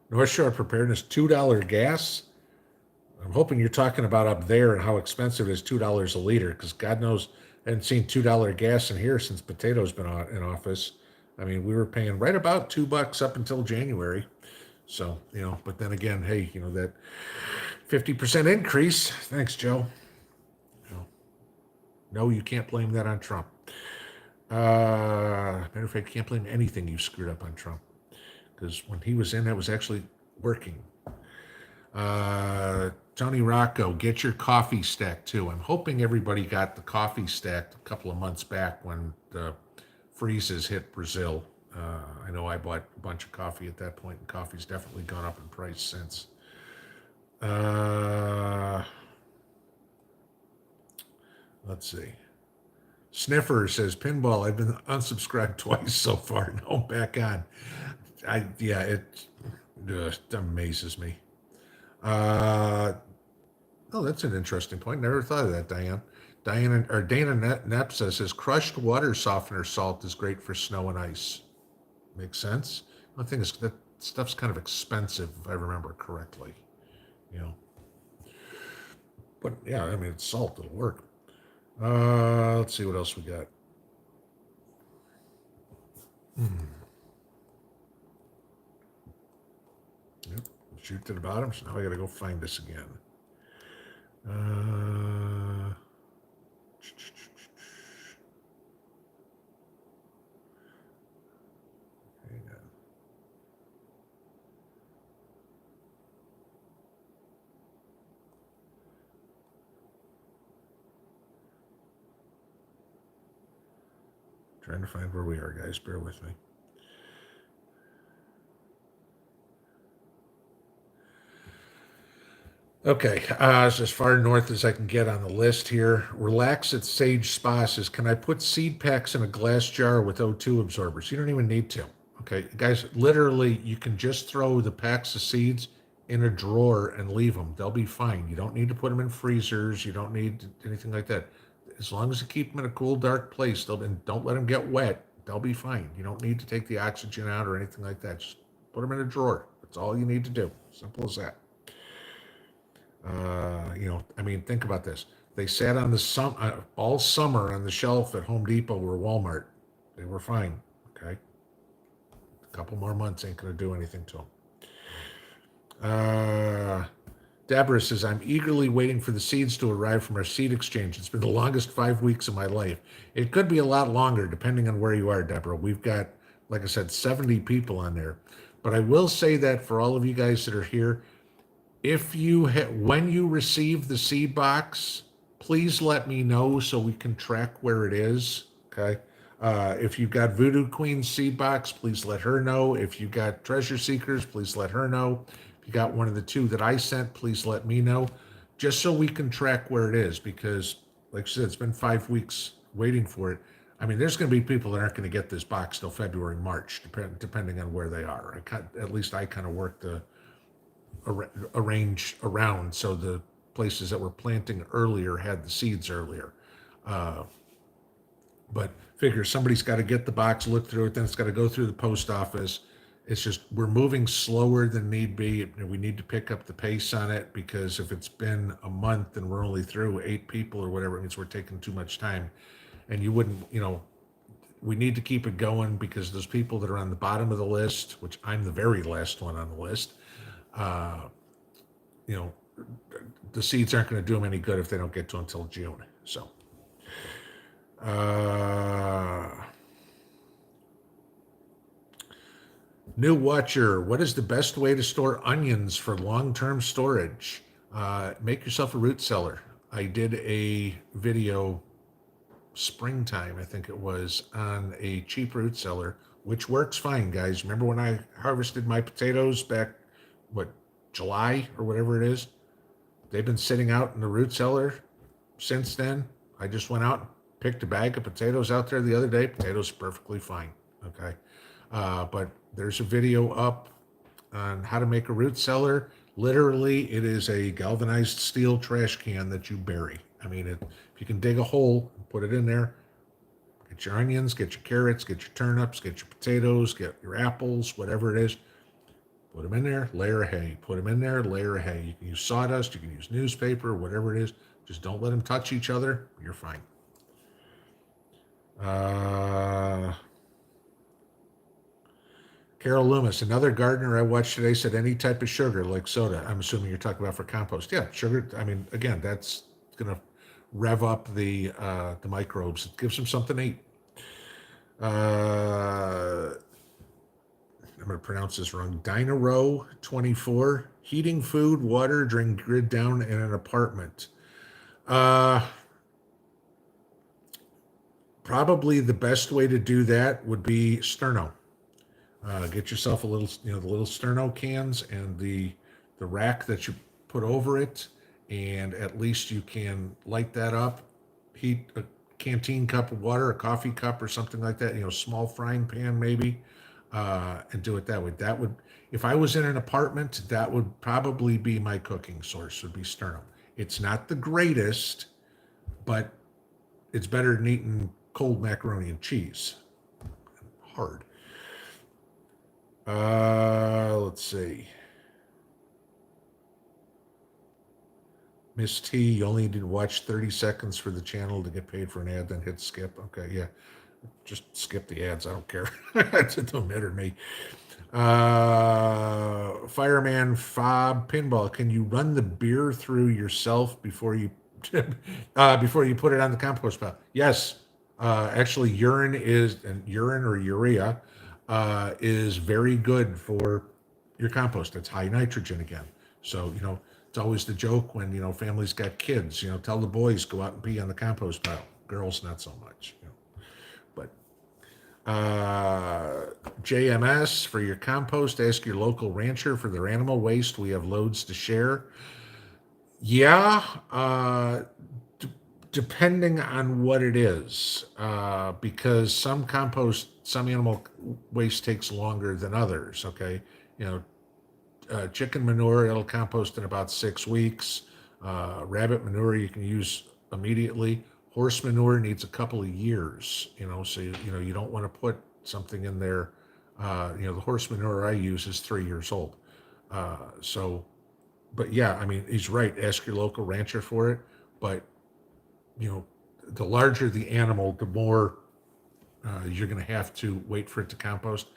North Shore Preparedness, $2 gas. I'm hoping you're talking about up there and how expensive it is, $2 a liter, because God knows I haven't seen $2 gas in here since Potato's been in office. I mean, we were paying right about $2 up until January. So, but then again, hey, that 50% increase. Thanks, Joe. No, you can't blame that on Trump. Matter of fact, you can't blame anything you screwed up on Trump, because when he was in, that was actually working. Tony Rocco, get your coffee stack too. I'm hoping everybody got the coffee stack a couple of months back when the freezes hit Brazil. I know I bought a bunch of coffee at that point, and coffee's definitely gone up in price since. Let's see. Sniffer says, Pinball, I've been unsubscribed twice so far. No, I'm back on. It amazes me. Oh, that's an interesting point. Never thought of that, Diane. Dana Nepsa says, crushed water softener salt is great for snow and ice. Makes sense. The thing is, that stuff's kind of expensive, if I remember correctly. But yeah, I mean, it's salt, it'll work. Let's see what else we got. Yep, shoot to the bottom. So now I got to go find this again. Hang on. Trying to find where we are, guys. Bear with me. Okay, as far north as I can get on the list here. Relax at Sage Spa says, can I put seed packs in a glass jar with O2 absorbers? You don't even need to. Okay, guys, literally, you can just throw the packs of seeds in a drawer and leave them. They'll be fine. You don't need to put them in freezers. You don't need anything like that. As long as you keep them in a cool, dark place, and don't let them get wet, they'll be fine. You don't need to take the oxygen out or anything like that. Just put them in a drawer. That's all you need to do. Simple as that. I mean, think about this. They sat on all summer on the shelf at Home Depot or Walmart. They were fine. Okay. A couple more months ain't going to do anything to them. Deborah says, I'm eagerly waiting for the seeds to arrive from our seed exchange. It's been the longest 5 weeks of my life. It could be a lot longer depending on where you are, Deborah. We've got, like I said, 70 people on there. But I will say that for all of you guys that are here, when you receive the seed box, please let me know so we can track where it is. Okay. If you've got Voodoo Queen's seed box, please let her know. If you've got Treasure Seekers, please let her know. If you got one of the 2 that I sent, please let me know, just so we can track where it is. Because, like I said, it's been 5 weeks waiting for it. I mean, there's going to be people that aren't going to get this box till February, March, depending on where they are. At least I kind of work the arrange around so the places that were planting earlier had the seeds earlier. But figure somebody's got to get the box, look through it, then it's got to go through the post office. It's just we're moving slower than need be. We need to pick up the pace on it, because if it's been a month and we're only through 8 people or whatever, it means we're taking too much time. And you wouldn't, we need to keep it going, because those people that are on the bottom of the list, which I'm the very last one on the list, the seeds aren't going to do them any good if they don't get to them until June. So, New Watcher, what is the best way to store onions for long-term storage? Make yourself a root cellar. I did a video springtime, I think it was, on a cheap root cellar. which works fine, guys. Remember when I harvested my potatoes back, what, July or whatever it is? They've been sitting out in the root cellar since then. I just went out and picked a bag of potatoes out there the other day. Potatoes are perfectly fine. Okay. But there's a video up on how to make a root cellar. Literally, it is a galvanized steel trash can that you bury. I mean, if you can dig a hole and put it in there, get your onions, get your carrots, get your turnips, get your potatoes, get your apples, whatever it is. Put them in there, layer of hay. Put them in there, layer of hay. You can use sawdust, you can use newspaper, whatever it is. Just don't let them touch each other. You're fine. Carol Loomis, another gardener I watched today, said any type of sugar like soda. I'm assuming you're talking about for compost. Yeah, sugar. I mean, again, that's going to rev up the microbes. It gives them something to eat. I'm going to pronounce this wrong. Dyna Row 24. Heating food, water during grid down in an apartment. Probably the best way to do that would be sterno. Get yourself a little, the little sterno cans and the rack that you put over it, and at least you can light that up. Heat a canteen cup of water, a coffee cup, or something like that. Small frying pan maybe, and do it that way. That would, if I was in an apartment, that would probably be my cooking source. Would be sterno. It's not the greatest, but it's better than eating cold macaroni and cheese. Hard. Let's see. Miss T, you only need to watch 30 seconds for the channel to get paid for an ad, then hit skip. Okay, yeah. Just skip the ads. I don't care. It don't matter to me. Fireman Fob Pinball, can you run the beer through yourself before you before you put it on the compost pile? Yes. Actually, urine or urea is very good for your compost. It's high nitrogen again. So, it's always the joke when, families got kids, tell the boys go out and pee on the compost pile. Girls, not so much. But JMS, for your compost, ask your local rancher for their animal waste. We have loads to share. Yeah, depending on what it is, because some animal waste takes longer than others. Okay, chicken manure, it'll compost in about 6 weeks. Rabbit manure you can use immediately. Horse manure needs a couple of years. So you don't want to put something in there. The horse manure I use is 3 years old. But yeah, I mean, he's right. Ask your local rancher for it. But the larger the animal, the more you're going to have to wait for it to compost.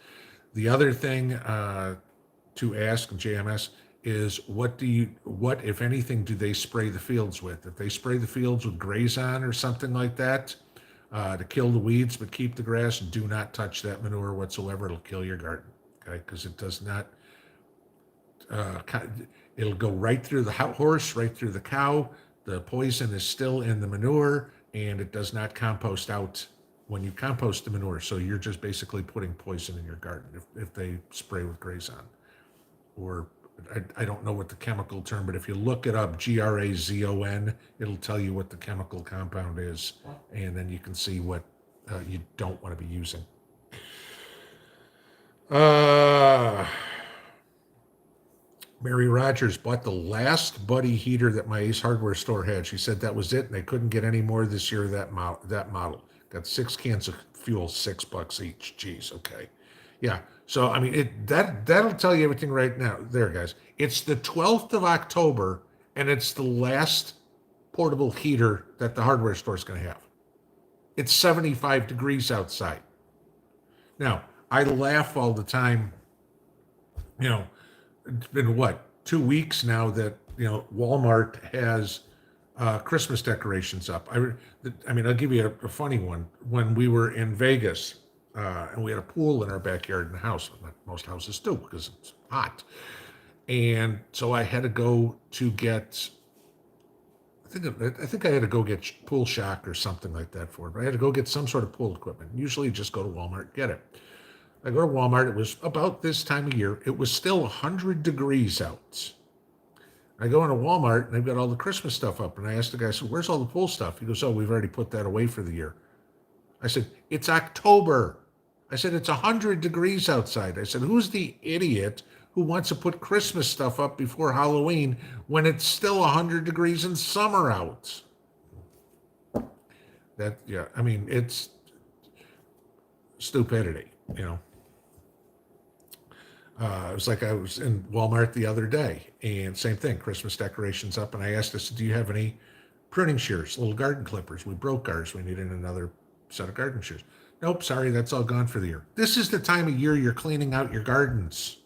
The other thing to ask JMS is what, if anything, do they spray the fields with? If they spray the fields with Grazon or something like that to kill the weeds but keep the grass, do not touch that manure whatsoever. It'll kill your garden, okay? Because it does not. It'll go right through the horse, right through the cow. The poison is still in the manure, and it does not compost out when you compost the manure. So you're just basically putting poison in your garden if they spray with Grazon. Or I don't know what the chemical term, but if you look it up, Grazon, it'll tell you what the chemical compound is, and then you can see what you don't want to be using. Mary Rogers bought the last Buddy heater that my Ace Hardware store had. She said that was it, and they couldn't get any more this year of that model. Got 6 cans of fuel, $6 each. Jeez, okay. Yeah, so, I mean, that'll tell you everything right now. There, guys. It's the 12th of October, and it's the last portable heater that the hardware store is going to have. It's 75 degrees outside. Now, I laugh all the time, it's been 2 weeks now that Walmart has Christmas decorations up. I mean, I'll give you a funny one. When we were in Vegas and we had a pool in our backyard in the house, like most houses do because it's hot, and so I had to go to get. I think I had to go get pool shock or something like that for it. But I had to go get some sort of pool equipment. Usually, just go to Walmart and get it. I go to Walmart. It was about this time of year. It was still 100 degrees out. I go into Walmart and they've got all the Christmas stuff up. And I asked the guy, I said, where's all the pool stuff? He goes, oh, we've already put that away for the year. I said, it's October. I said, it's 100 degrees outside. I said, who's the idiot who wants to put Christmas stuff up before Halloween when it's still 100 degrees in summer out? That, yeah, I mean, it's stupidity, you know. It was like I was in Walmart the other day, and same thing, Christmas decorations up, and I asked us, do you have any pruning shears, little garden clippers? We broke ours. We needed another set of garden shears. Nope, sorry, that's all gone for the year. This is the time of year you're cleaning out your gardens.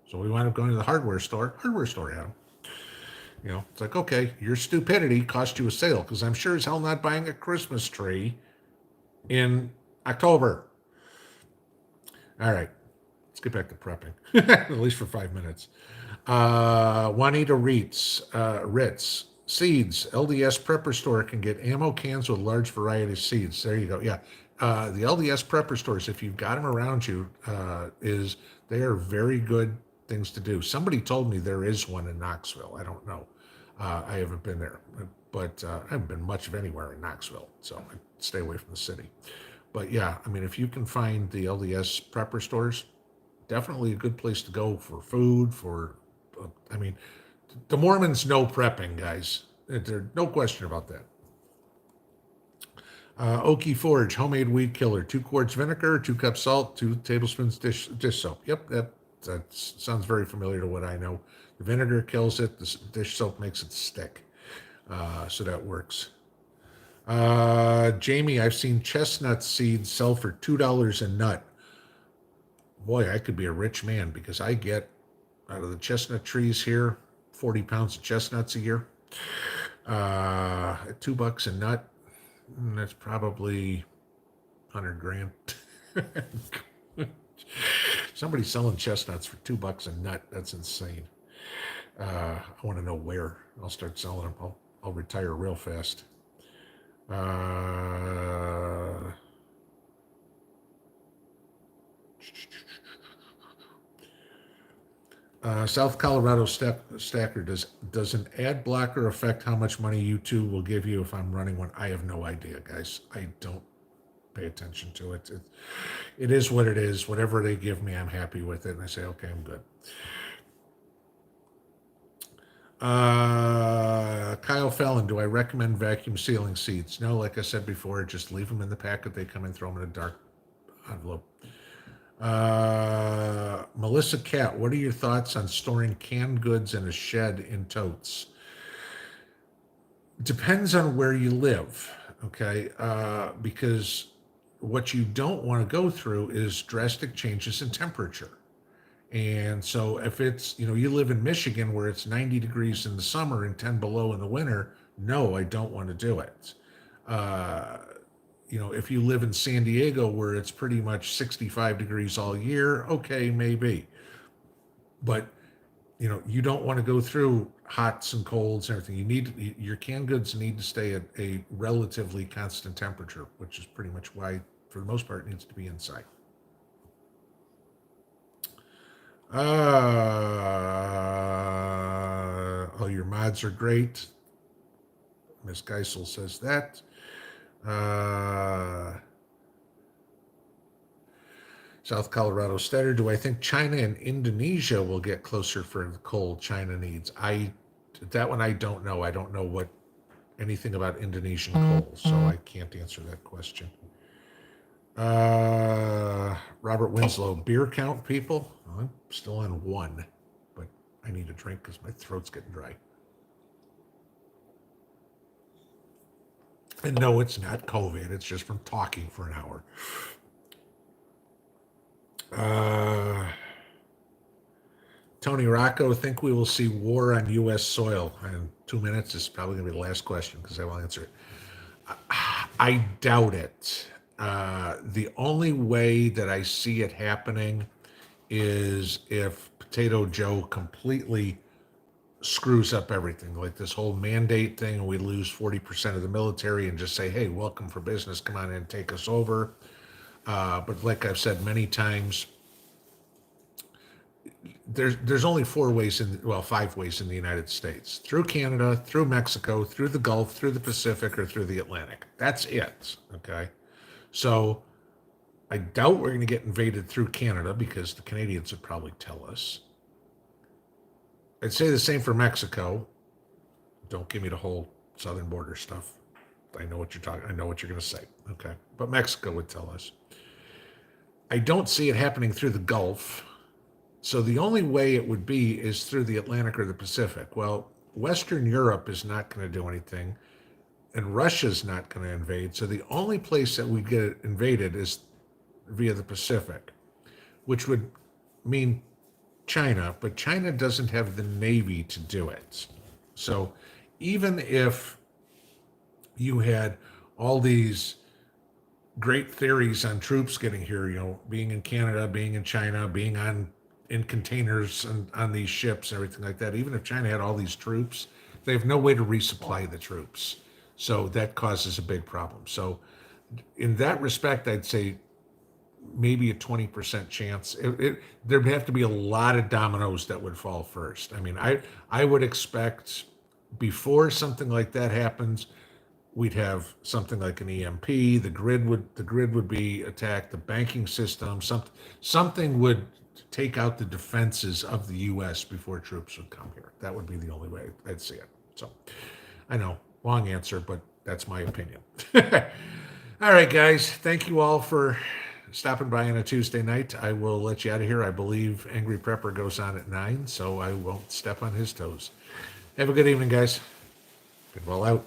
So we wound up going to the hardware store. Hardware store had them. You know, it's like, okay, your stupidity cost you a sale, because I'm sure as hell not buying a Christmas tree in October. All right. Let's get back to prepping, at least for 5 minutes. Juanita Ritz, seeds. LDS Prepper Store can get ammo cans with large variety of seeds. There you go. Yeah. The LDS Prepper Stores, if you've got them around you, they are very good things to do. Somebody told me there is one in Knoxville. I don't know. I haven't been there, but I haven't been much of anywhere in Knoxville, so I stay away from the city. But yeah, I mean, if you can find the LDS Prepper Stores, definitely a good place to go for food, I mean, the Mormons know prepping, guys. There's no question about that. Okie Forge, homemade weed killer, 2 quarts vinegar, 2 cups salt, 2 tablespoons dish soap. Yep, that sounds very familiar to what I know. The vinegar kills it, the dish soap makes it stick. So that works. Jamie, I've seen chestnut seeds sell for $2 a nut. Boy, I could be a rich man, because I get out of the chestnut trees here 40 pounds of chestnuts a year. At $2 a nut, that's probably 100 grand. Somebody selling chestnuts for $2 a nut, that's insane. I want to know where. I'll start selling them. I'll retire real fast. South Colorado Stacker, does an ad blocker affect how much money YouTube will give you if I'm running one? I have no idea, guys. I don't pay attention to it. It is what it is. Whatever they give me, I'm happy with it. And I say, okay, I'm good. Kyle Fallon, do I recommend vacuum sealing seeds? No, like I said before, just leave them in the packet they come in, throw them in a dark envelope. Melissa Cat, what are your thoughts on storing canned goods in a shed in totes? Depends on where you live, okay? Because what you don't want to go through is drastic changes in temperature. And so if it's, you live in Michigan where it's 90 degrees in the summer and 10 below in the winter, no, I don't want to do it. If you live in San Diego where it's pretty much 65 degrees all year, okay, maybe. But, you don't want to go through hots and colds and everything. Your canned goods need to stay at a relatively constant temperature, which is pretty much why, for the most part, it needs to be inside. Oh, your mods are great. Miss Geisel says that. South Colorado Stetter, do I think China and Indonesia will get closer for the coal China needs? That one I don't know. I don't know anything about Indonesian coal, so I can't answer that question. Robert Winslow, beer count, people? I'm still on 1, but I need a drink because my throat's getting dry. And no, it's not COVID. It's just from talking for an hour. Tony Rocco, think we will see war on U.S. soil? In 2 minutes, this is probably going to be the last question because I will answer it. I doubt it. The only way that I see it happening is if Potato Joe completely screws up everything, like this whole mandate thing, and we lose 40% of the military and just say, hey, welcome for business, come on in and take us over. But like I've said many times, there's only 5 ways in the United States: through Canada, through Mexico, through the Gulf, through the Pacific, or through the Atlantic. That's it. Okay, so I doubt we're going to get invaded through Canada because the Canadians would probably tell us. I'd say the same for Mexico. Don't give me the whole southern border stuff. I know what you're talking. I know what you're going to say. Okay, but Mexico would tell us. I don't see it happening through the Gulf. So the only way it would be is through the Atlantic or the Pacific. Well, Western Europe is not going to do anything, and Russia's not going to invade. So the only place that we get invaded is via the Pacific, which would mean China, but China doesn't have the Navy to do it. So even if you had all these great theories on troops getting here, being in Canada, being in China, being in containers and on these ships, everything like that. Even if China had all these troops, they have no way to resupply the troops. So that causes a big problem. So in that respect, I'd say maybe a 20% chance. There'd have to be a lot of dominoes that would fall first. I mean, I would expect before something like that happens, we'd have something like an EMP. The grid would be attacked. The banking system, something would take out the defenses of the U.S. before troops would come here. That would be the only way I'd see it. So, I know, long answer, but that's my opinion. All right, guys. Thank you all for stopping by on a Tuesday night. I will let you out of here. I believe Angry Prepper goes on at 9, so I won't step on his toes. Have a good evening, guys. Pinball out.